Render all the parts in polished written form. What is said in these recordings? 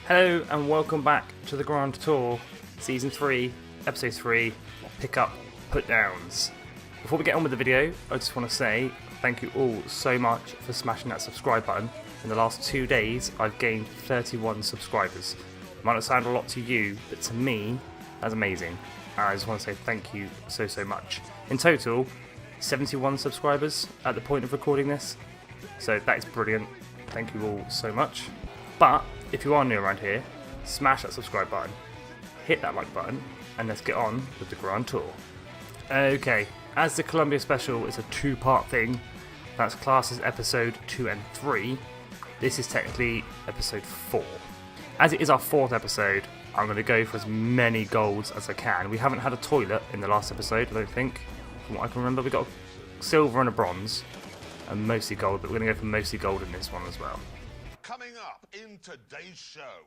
Hello and welcome back to the Grand Tour, Season 3, Episode 3, Pick Up, Put Downs. Before we get on with the video, I just want to say thank you all so much for smashing that subscribe button. In the last 2 days, I've gained 31 subscribers. It might not sound a lot to you, but to me, that's amazing. And I just want to say thank you so much. In total, 71 subscribers at the point of recording this, so that is brilliant. Thank you all so much. But if you are new around here, smash that subscribe button, hit that like button, and let's get on with the Grand Tour. Okay, as the Columbia special is a two-part thing, that's classes episode 2 and 3, this is technically episode 4. As it is our 4th episode, I'm going to go for as many golds as I can. We haven't had a toilet in the last episode, I don't think. From what I can remember, we got a silver and a bronze, and mostly gold, but we're going to go for mostly gold in this one as well. Coming up in today's show,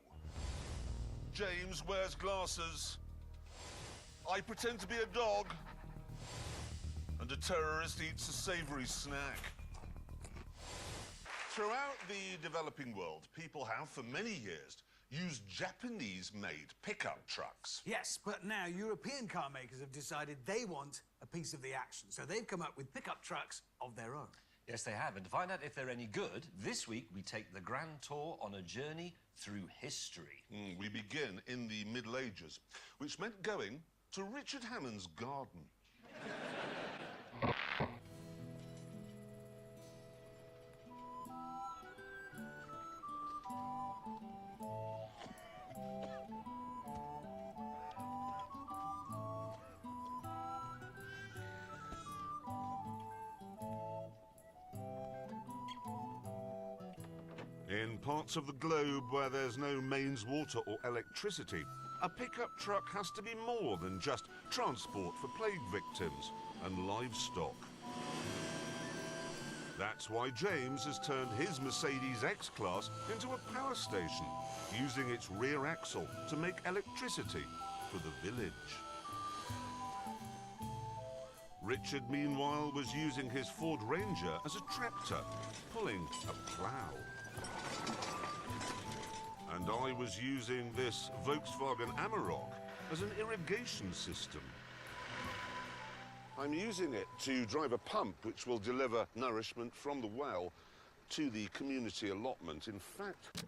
James wears glasses, I pretend to be a dog, and a terrorist eats a savoury snack. Throughout the developing world, people have, for many years, used Japanese-made pickup trucks. Yes, but now European car makers have decided they want a piece of the action, so they've come up with pickup trucks of their own. Yes, they have. And to find out if they're any good, this week we take the Grand Tour on a journey through history. We begin in the Middle Ages, which meant going to Richard Hammond's garden. In parts of the globe where there's no mains water or electricity, a pickup truck has to be more than just transport for plague victims and livestock. That's why James has turned his Mercedes X-Class into a power station, using its rear axle to make electricity for the village. Richard, meanwhile, was using his Ford Ranger as a tractor, pulling a plough. And I was using this Volkswagen Amarok as an irrigation system. I'm using it to drive a pump which will deliver nourishment from the well to the community allotment. In fact...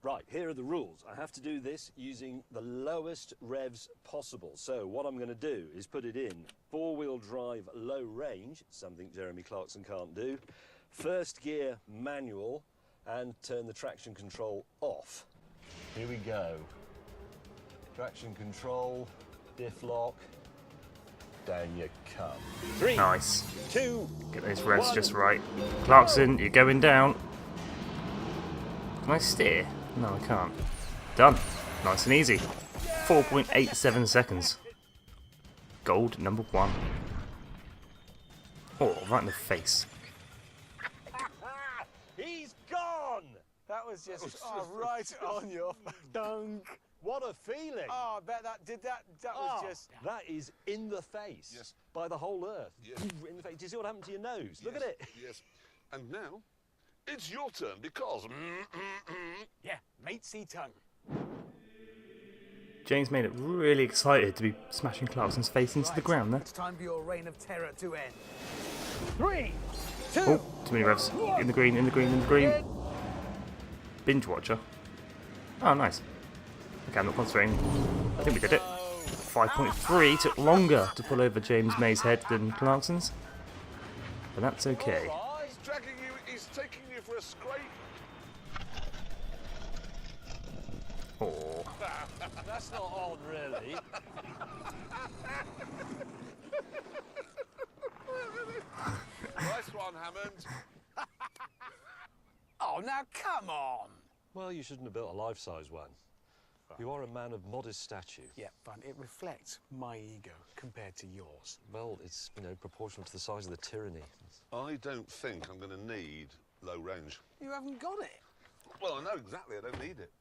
Right, here are the rules. I have to do this using the lowest revs possible. So what I'm going to do is put it in four-wheel drive low range, something Jeremy Clarkson can't do, first gear manual, and turn the traction control off. Here we go. Traction control, diff lock, down you come. 3, Nice. 2, Get those revs 1. just right. Clarkson, you're going down. Can I steer? No, I can't. Done. Nice and easy. 4.87 seconds. Gold number 1. Oh, right in the face. He's gone! That was just right on your dunk. What a feeling! Oh, I bet that did that. That was just. That is in the face. Yes. By the whole earth. Yes. In the face. Do you see what happened to your nose? Look at it. Yes. And now, it's your turn because... Yeah, matey tongue. James made it really excited to be smashing Clarkson's face into the ground there. It's time for your reign of terror to end. 3, 2. Oh, too many revs. In the green, in the green, in the green. Binge watcher. Oh, nice. Okay, I'm not concentrating. I think we did it. 5.3 took longer to pull over James May's head than Clarkson's. But that's okay. He's dragging you, he's taking you for a scrape. Oh. That's not on, really. Nice one, Hammond. Oh, now come on. Well, you shouldn't have built a life-size one. You are a man of modest stature. Yeah, but it reflects my ego compared to yours. Well, it's, proportional to the size of the tyranny. I don't think I'm going to need low range. You haven't got it. Well, I know exactly. I don't need it.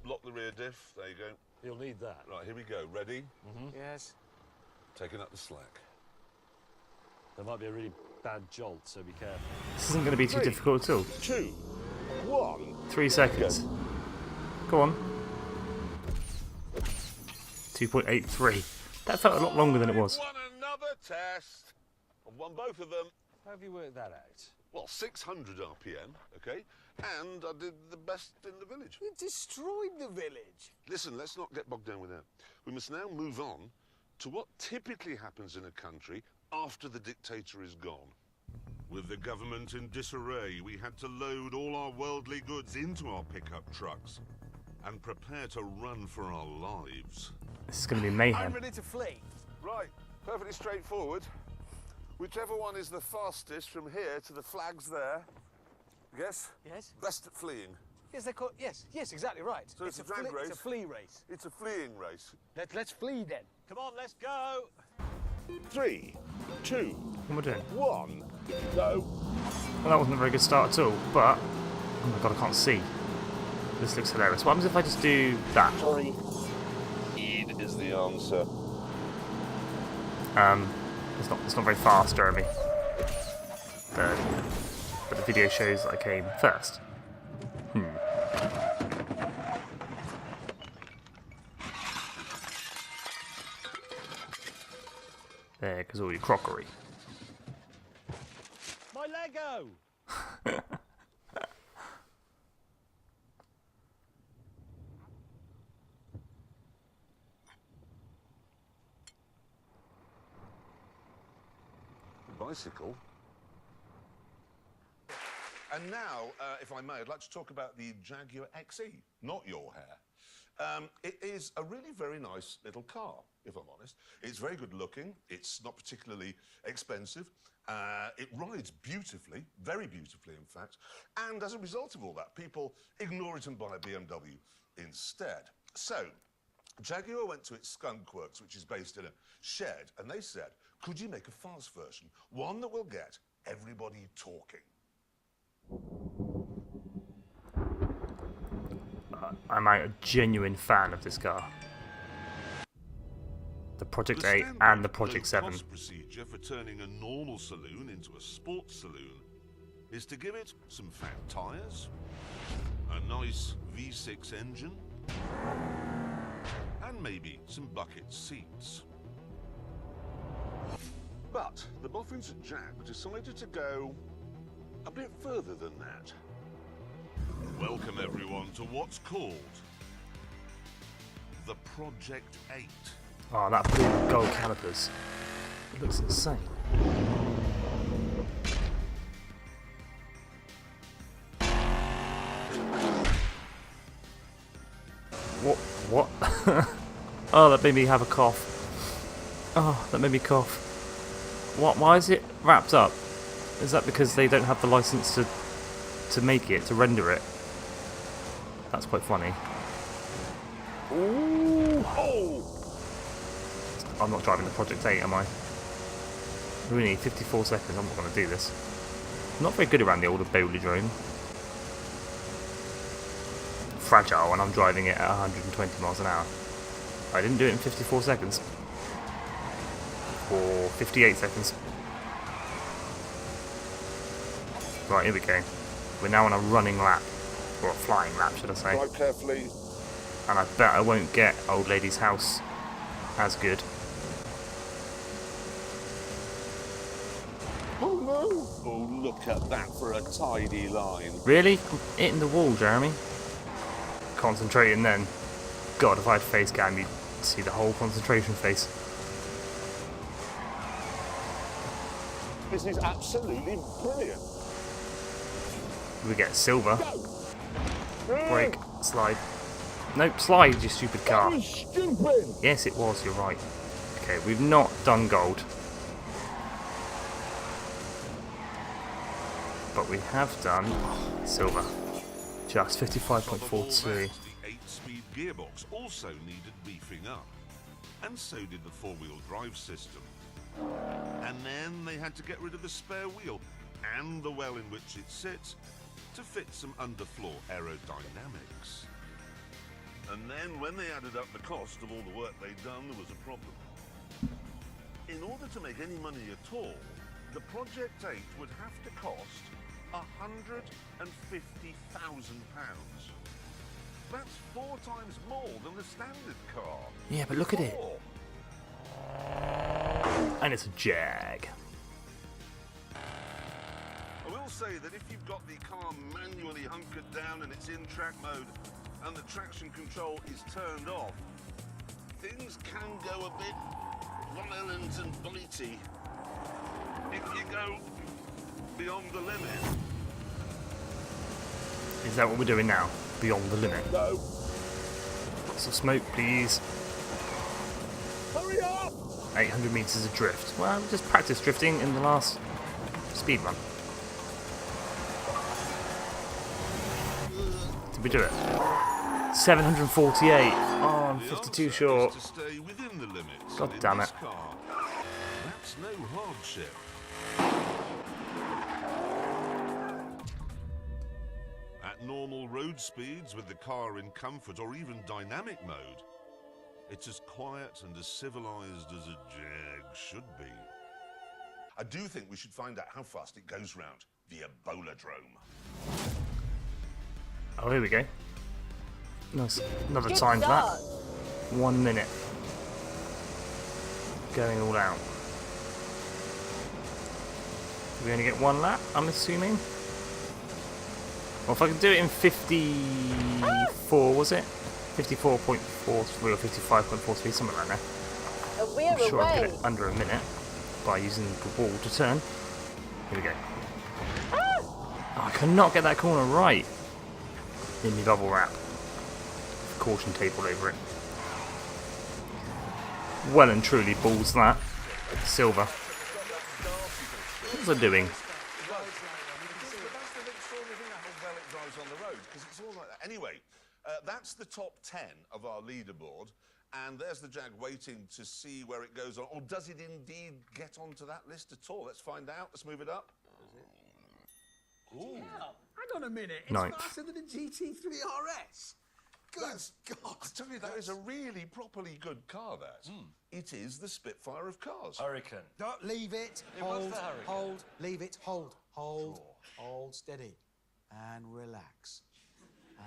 Lock the rear diff. There you go. You'll need that. Right, here we go. Ready? Yes. Taking up the slack. There might be a really bad jolt, so be careful. This isn't going to be too difficult at all. 2, 1. 3 seconds. Go on. 2.83. That felt a lot longer than it was. Won another test. I've won both of them. How have you worked that out? Well, 600 RPM, okay? And I did the best in the village. You destroyed the village. Listen, let's not get bogged down with that. We must now move on to what typically happens in a country after the dictator is gone. With the government in disarray, we had to load all our worldly goods into our pickup trucks and prepare to run for our lives. This is going to be I'm mayhem. ready to flee. Right, perfectly straightforward. Whichever one is the fastest from here to the flags there, yes? Yes? Best at fleeing. Yes, they're called. Yes, exactly right. So it's a drag race? It's a flea race. It's a fleeing race. Let's flee then. Come on, let's go! 3, 2, What am I doing? 1, go. Well, that wasn't a very good start at all, but... Oh my god, I can't see. This looks hilarious. What happens if I just do that? Sorry. Speed is the answer. It's not very fast, Jeremy. But the video shows that I came first. There goes all your crockery. My Lego! Bicycle. And now, if I may, I'd like to talk about the Jaguar XE, not your hair. It is a really very nice little car, if I'm honest. It's very good looking. It's not particularly expensive. It rides beautifully, very beautifully, in fact. And as a result of all that, people ignore it and buy a BMW instead. So, Jaguar went to its skunk works, which is based in a shed, and they said, could you make a fast version? One that will get everybody talking. I'm a genuine fan of this car. The Project 8 and the Project 7. The procedure for turning a normal saloon into a sports saloon is to give it some fat tyres, a nice V6 engine, and maybe some bucket seats. But the boffins at Jag decided to go a bit further than that. Welcome everyone to what's called the Project 8. Oh, that blue gold calipers. It looks insane. What? Oh, that made me have a cough. Oh, that made me cough. What? Why is it wrapped up? Is that because they don't have the license to make it, to render it? That's quite funny. Ooh! Oh! I'm not driving the Project 8, am I? We need 54 seconds, I'm not going to do this. I'm not very good around the older Bowler-drome. Fragile when I'm driving it at 120 miles an hour. I didn't do it in 54 seconds. Or 58 seconds. Right, here we go. We're now on a running lap. Or a flying lap, should I say. Drive carefully. And I bet I won't get Old Lady's House as good. Oh no! Oh, look at that for a tidy line. Really? I'm hitting the wall, Jeremy. Concentrating then. God, if I had face cam, you'd see the whole concentration face. This is absolutely brilliant. We get silver. Brake. Slide. Nope, slide, you stupid car. That was stupid. Yes, it was, you're right. Okay, we've not done gold. But we have done silver. Just 55.42. The 8-speed gearbox also needed beefing up. And so did the four-wheel drive system. And then they had to get rid of the spare wheel and the well in which it sits to fit some underfloor aerodynamics. And then when they added up the cost of all the work they'd done, there was a problem. In order to make any money at all, the Project 8 would have to cost £150,000. That's 4 times more than the standard car. Yeah, but look at it. 4. And it's a Jag. I will say that if you've got the car manually hunkered down and it's in track mode and the traction control is turned off, things can go a bit violent and bitey if you go beyond the limit. Is that what we're doing now? Beyond the limit? No. Lots of smoke, please. Hurry up! 800 metres of drift. Well, just practice drifting in the last speed run. Did we do it? 748. Oh, I'm 52 short. To stay within the limits. God In damn this it. car, that's no hardship. At normal road speeds with the car in comfort or even dynamic mode, it's as quiet and as civilized as a Jag should be. I do think we should find out how fast it goes round the Ebola-drome. Oh, here we go. Nice. Another Good time for that. start. 1 minute. Going all out. We only get 1 lap, I'm assuming. Well, if I can do it in 54, was it? 54.43 or 55.43, something like that. And we're I'm sure I away. can get it under a minute by using the ball to turn. Here we go. Oh, I cannot get that corner right. In the bubble wrap. Caution tape all over it. Well and truly balls that. Silver. What was I doing? Anyway, that's the top 10 of our leaderboard, and there's the Jag waiting to see where it goes on. Or does it indeed get onto that list at all? Let's find out. Let's move it up. Ooh. Hang on a minute. It's Ninth. faster than a GT3 RS. Good God. I tell you, that is a really properly good car, that. It is the Spitfire of cars. Hurricane. Don't leave it. It was Hold, the Hurricane. hold, leave it, hold, hold, steady, and relax,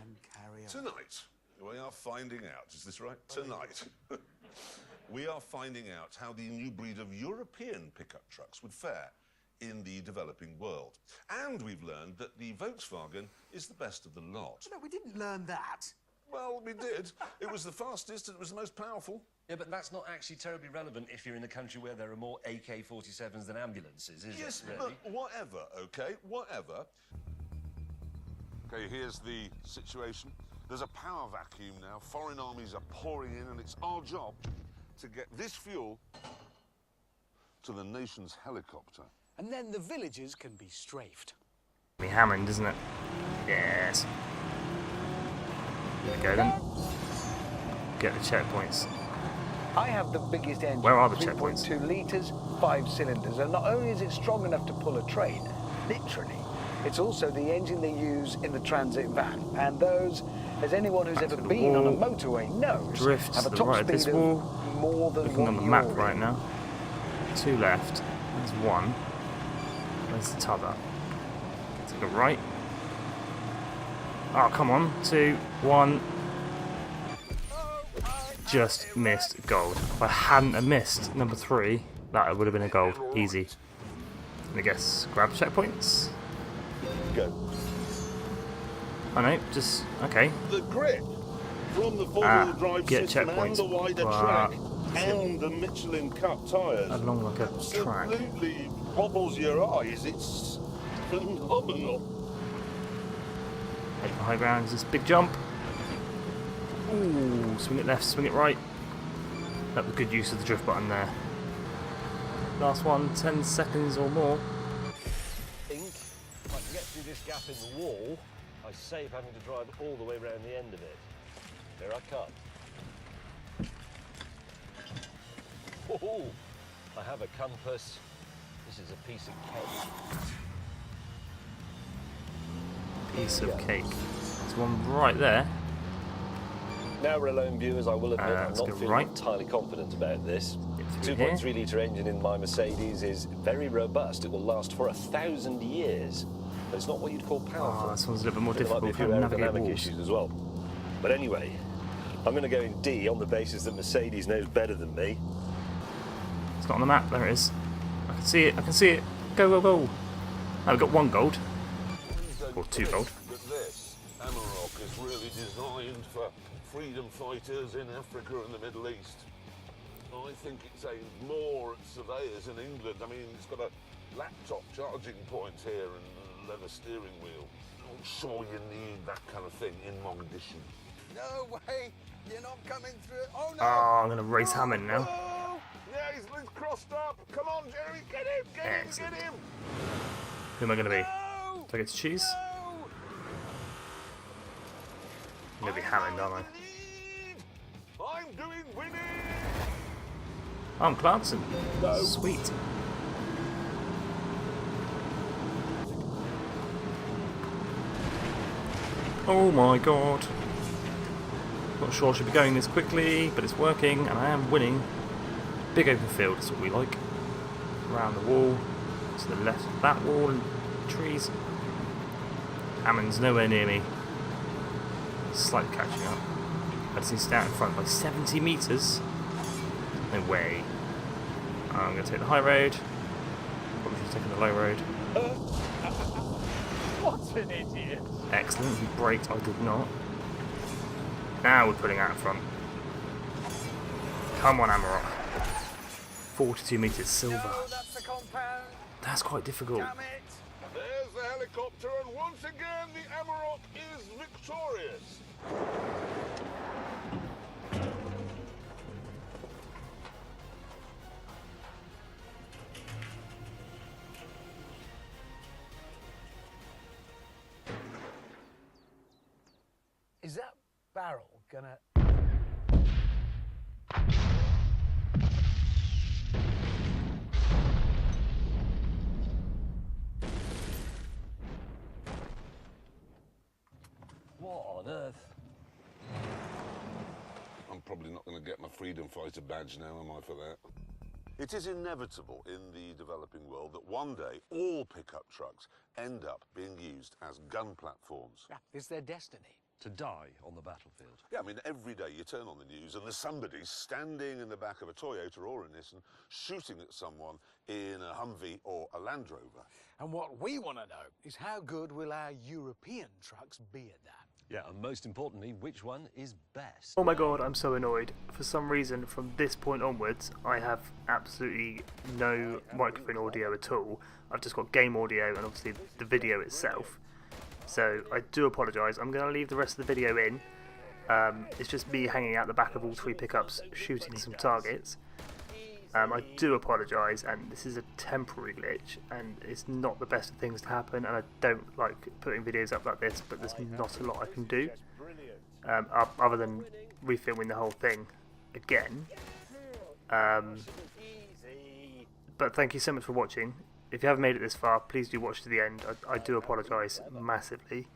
and carry on. Tonight, we are finding out, is this right? Tonight, we are finding out how the new breed of European pickup trucks would fare in the developing world. And we've learned that the Volkswagen is the best of the lot. No, we didn't learn that. Well, we did. It was the fastest and it was the most powerful. Yeah, but that's not actually terribly relevant if you're in a country where there are more AK-47s than ambulances, is Yes, it, really? but whatever, okay? Whatever. Okay, here's the situation. There's a power vacuum now. Foreign armies are pouring in, and it's our job to get this fuel to the nation's helicopter. And then the villagers can be strafed. Be Hammond, isn't it? Yes. Here we go then. Get the checkpoints. I have the biggest engine. Where are the checkpoints? 3.2 litres, 5 cylinders, and not only is it strong enough to pull a train, literally, it's also the engine they use in the transit van. And those, as anyone who's Back ever to the been on a wall. motorway knows, Drift have to a the top right of speed this of wall. more than Looking what on the you're map in. right now. 2 left. There's 1. Where's the t'other? To the right. Oh, come on. 2, 1. Just missed gold. If I hadn't have missed number 3, that would have been a gold. Easy. I guess grab checkpoints. Go. I know, just okay. The grip from the four-wheel drive get system and checkpoints, the wider but track and the Michelin Cup tyres Along like a track. absolutely bobbles your eyes. It's phenomenal. Head for high ground is this big jump. Ooh, swing it left, swing it right. That was good use of the drift button there. Last one, 10 seconds or more. I think if I can get through this gap in the wall, I save having to drive all the way around the end of it. Here I come. Oh, I have a compass. This is a piece of cake. Piece of cake. There's one right there. Now we're alone viewers, I will admit I'm let's not go feeling right. entirely confident about this. Yeah, The 2.3 litre engine in my Mercedes is very robust. It will last for 1,000 years. But it's not what you'd call powerful. Oh, this one's a little bit more There might be difficult. a few Can't navigate aerodynamic walls. issues as well. But anyway, I'm going to go in D on the basis that Mercedes knows better than me. It's not on the map. There it is. I can see it. I can see it. Go, go, go. Oh, we've got 1 gold. Or 2 gold. But this Amarok is really designed for freedom fighters in Africa and the Middle East. I think it's aimed more at surveyors in England. I mean, it's got a laptop charging point here and a leather steering wheel. I'm sure you need that kind of thing in Mogadishu. No way! You're not coming through. Oh no! Oh, I'm going to race Hammond now. Oh, yeah, he's crossed up. Come on, Jerry, get him, Excellent. get him. Who am I going to be? No! Do I get to choose? No! I'm going to be Hammond, aren't I? I'm doing winning. Oh, I'm Clarkson. Sweet. Oh my god. Not sure I should be going this quickly, but it's working and I am winning. Big open field, that's what we like. Around the wall, to the left of that wall, and trees. Hammond's nowhere near me. Slightly catching up. I just need to stay out in front by 70 metres. No way. I'm going to take the high road. Probably should have taken the low road. What an idiot! Excellent, he braked, I did not. Now we're putting out in front. Come on, Amarok. 42 metres silver. No, that's the compound. That's quite difficult. Damn it! There's the helicopter, and once again the Amarok is victorious. Is that barrel gonna... What on earth? I'm probably not going to get my freedom fighter badge now, am I, for that? It is inevitable in the developing world that one day all pickup trucks end up being used as gun platforms. It's their destiny. To die on the battlefield. Yeah, I mean, every day you turn on the news and there's somebody standing in the back of a Toyota or a Nissan shooting at someone in a Humvee or a Land Rover. And what we want to know is how good will our European trucks be at that? Yeah, and most importantly, which one is best? Oh my god, I'm so annoyed. For some reason, from this point onwards, I have absolutely no microphone audio at all. I've just got game audio and obviously the video itself. So I do apologise. I'm going to leave the rest of the video in. It's just me hanging out the back of all 3 pickups shooting some targets. I do apologise, and this is a temporary glitch, and it's not the best of things to happen, and I don't like putting videos up like this, but there's not a lot I can do other than refilming the whole thing again. But thank you so much for watching. If you haven't made it this far, please do watch to the end. I do apologise massively.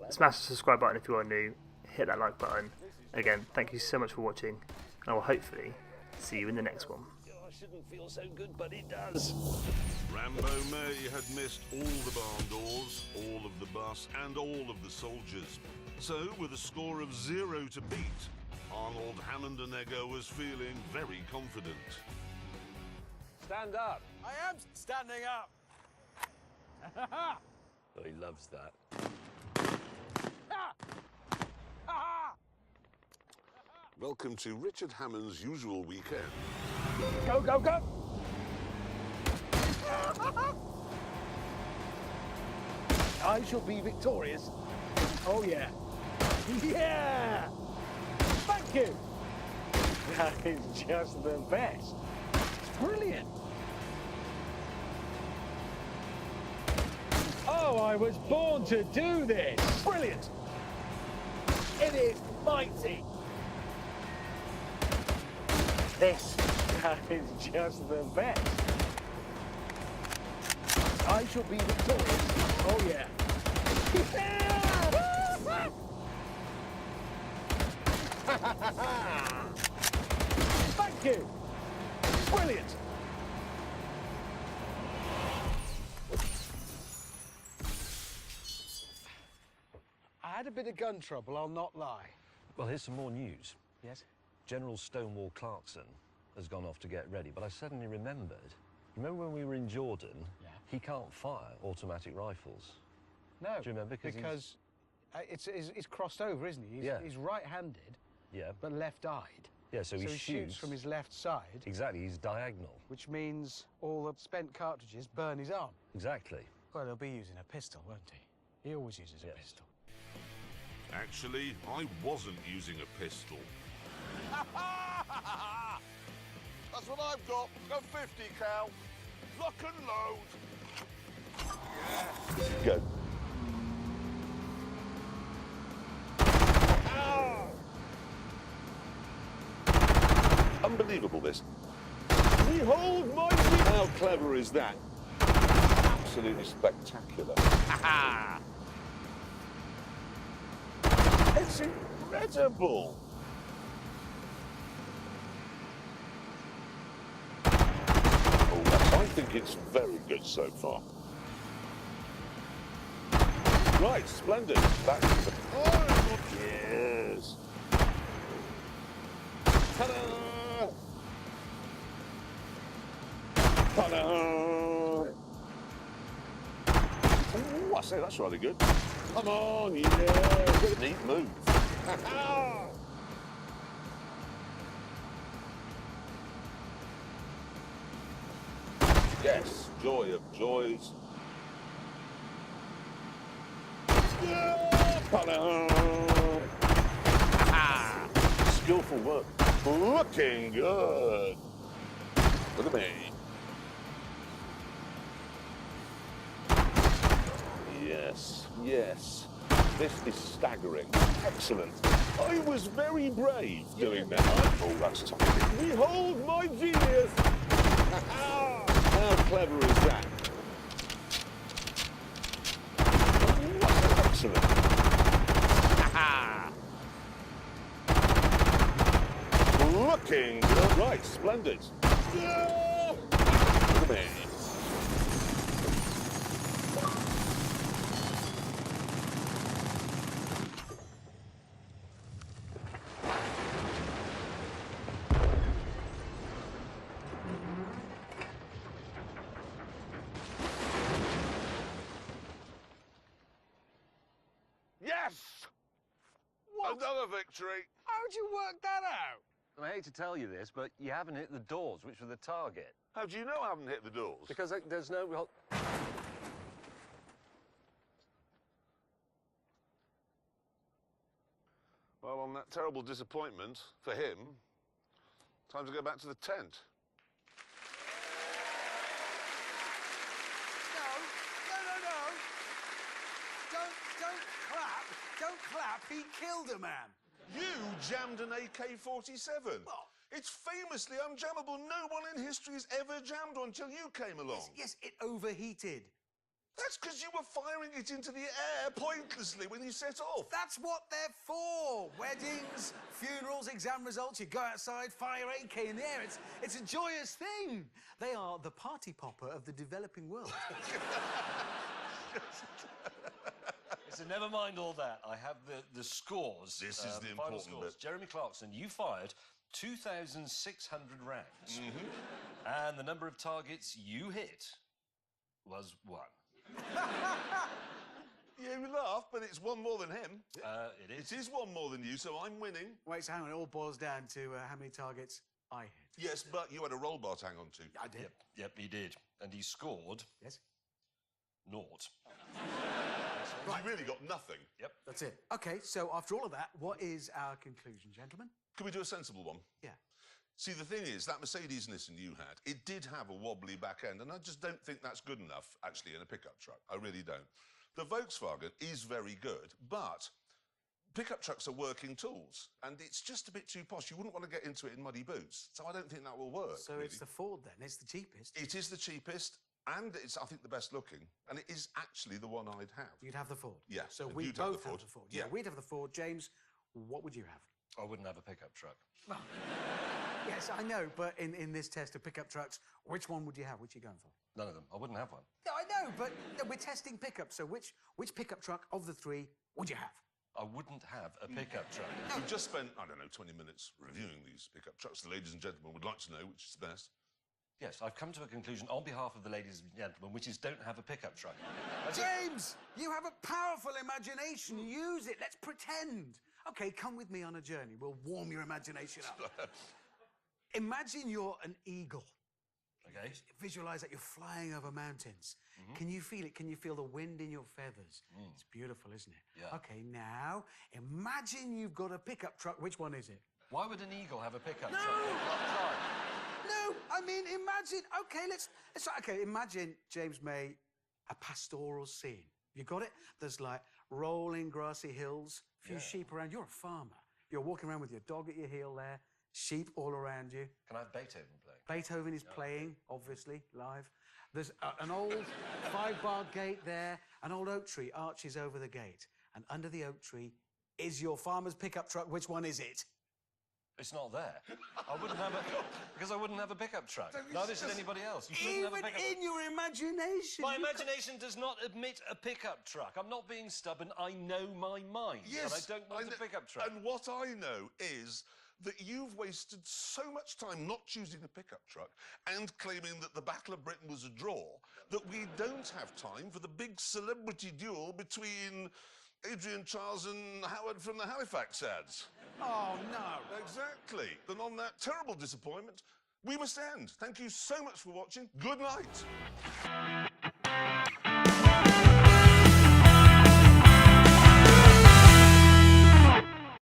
Smash the subscribe button if you are new. Hit that like button. Again, thank you so much for watching, and I will hopefully see you in the next one. I shouldn't feel so good, but it does. Rambo May had missed all the barn doors, all of the bus, and all of the soldiers. So, with a score of 0 to beat, Arnold Hammondenegger was feeling very confident. Stand up. I am standing up. Oh, he loves that. Welcome to Richard Hammond's usual weekend. Go, go, go! I shall be victorious. Oh, yeah. Yeah! Thank you! That is just the best. It's brilliant. Oh, I was born to do this. Brilliant. It is mighty. This is just the best. I shall be victorious. Oh, yeah. Thank you. bit of gun trouble, I'll not lie. Well, here's some more news. Yes? General Stonewall Clarkson has gone off to get ready, but I suddenly remembered. Remember when we were in Jordan? Yeah. He can't fire automatic rifles. No. Do you remember? Because it's crossed over, isn't he? He's right-handed, Yeah. but left-eyed. Yeah, so he shoots from his left side, Exactly, he's diagonal. which means all the spent cartridges burn his arm. Exactly. Well, he'll be using a pistol, won't he? He always uses a Yes. pistol. Actually, I wasn't using a pistol. That's what I've got. A 50 cal. Lock and load. Yeah. Go. Unbelievable, this. Behold my... How clever is that? Absolutely spectacular. It's incredible. Oh, I think it's very good so far. Right, splendid. That's the... Oh, yes. Ta-da! Ta-da! Ooh, I say that's rather good. Come on, yeah. Good neat move. Yes, joy of joys. Skillful work. Looking good. Look at me. Yes, yes. This is staggering. Excellent. I was very brave doing that. Oh, that's tough. Behold my genius. How clever is that? Excellent. Looking good. Right, splendid. Look at me. Yes! What? Another victory. How'd you work that out? I hate to tell you this, but you haven't hit the doors, which were the target. How do you know I haven't hit the doors? Because there's no... Well, on that terrible disappointment for him, time to go back to the tent. No. Don't clap. Don't clap. He killed a man. You jammed an AK-47. Well- It's famously unjammable. No one in history has ever jammed one until you came along. Yes, it overheated. That's because you were firing it into the air pointlessly when you set off. That's what they're for. Weddings, funerals, exam results. You go outside, fire AK in the air. It's a joyous thing. They are the party popper of the developing world. So never mind all that. I have the scores. This is the final important scores. bit. Jeremy Clarkson, you fired 2,600 rounds. And the number of targets you hit was 1. You laugh, but it's one more than him. It is. It is one more than you, so I'm winning. Wait, so hang on. It all boils down to how many targets I hit. Yes, but you had a roll bar to hang on to. I did. Yep, he did. And he scored Yes. 0. You really got nothing. Yep. That's it. OK, so after all of that, what is our conclusion, gentlemen? Can we do a sensible one? Yeah. See, the thing is, that Mercedes Nissan you had, it did have a wobbly back end, and I just don't think that's good enough, actually, in a pickup truck. I really don't. The Volkswagen is very good, but pickup trucks are working tools, and it's just a bit too posh. You wouldn't want to get into it in muddy boots, so I don't think that will work. So really. it's the Ford, then. It's the cheapest. It is the cheapest, and it's, I think, the best looking, and it is actually the one I'd have. You'd have the Ford? Yeah, So and we you'd have both the have Ford. the Ford. Yeah. We'd have the Ford. James, what would you have? I wouldn't have a pickup truck. Yes, I know, but in this test of pickup trucks, which one would you have? Which are you going for? None of them. I wouldn't have one. No, I know, but we're testing pickups, so which pickup truck of the three would you have? I wouldn't have a pickup truck. We've just spent, I don't know, 20 minutes reviewing these pickup trucks. The ladies and gentlemen would like to know which is the best. Yes, I've come to a conclusion on behalf of the ladies and gentlemen, which is don't have a pickup truck. James, you have a powerful imagination. Use it. Let's pretend. OK, come with me on a journey. We'll warm your imagination up. Imagine you're an eagle. OK. Visualise that you're flying over mountains. Can you feel it? Can you feel the wind in your feathers? It's beautiful, isn't it? Yeah. OK, now, imagine you've got a pickup truck. Which one is it? Why would an eagle have a pickup No! truck? No, I mean, imagine... OK, let's OK, imagine, James May, a pastoral scene. You got it? There's, like, rolling grassy hills, a few sheep around. You're a farmer. You're walking around with your dog at your heel there, sheep all around you. Can I have Beethoven playing? Beethoven is playing, obviously, live. There's an old 5-bar gate there. An old oak tree arches over the gate. And under the oak tree is your farmer's pickup truck. Which one is it? It's not there. I wouldn't have a... Because I wouldn't have a pickup truck. Neither should anybody else. You shouldn't have a Even pickup in your imagination. My imagination does not admit a pickup truck. I'm not being stubborn. I know my mind. Yes, and I don't want a pickup truck. And what I know is that you've wasted so much time not choosing a pickup truck and claiming that the Battle of Britain was a draw that we don't have time for the big celebrity duel between Adrian Charles and Howard from the Halifax ads. Oh, no. Exactly. And on that terrible disappointment, we must end. Thank you so much for watching. Good night.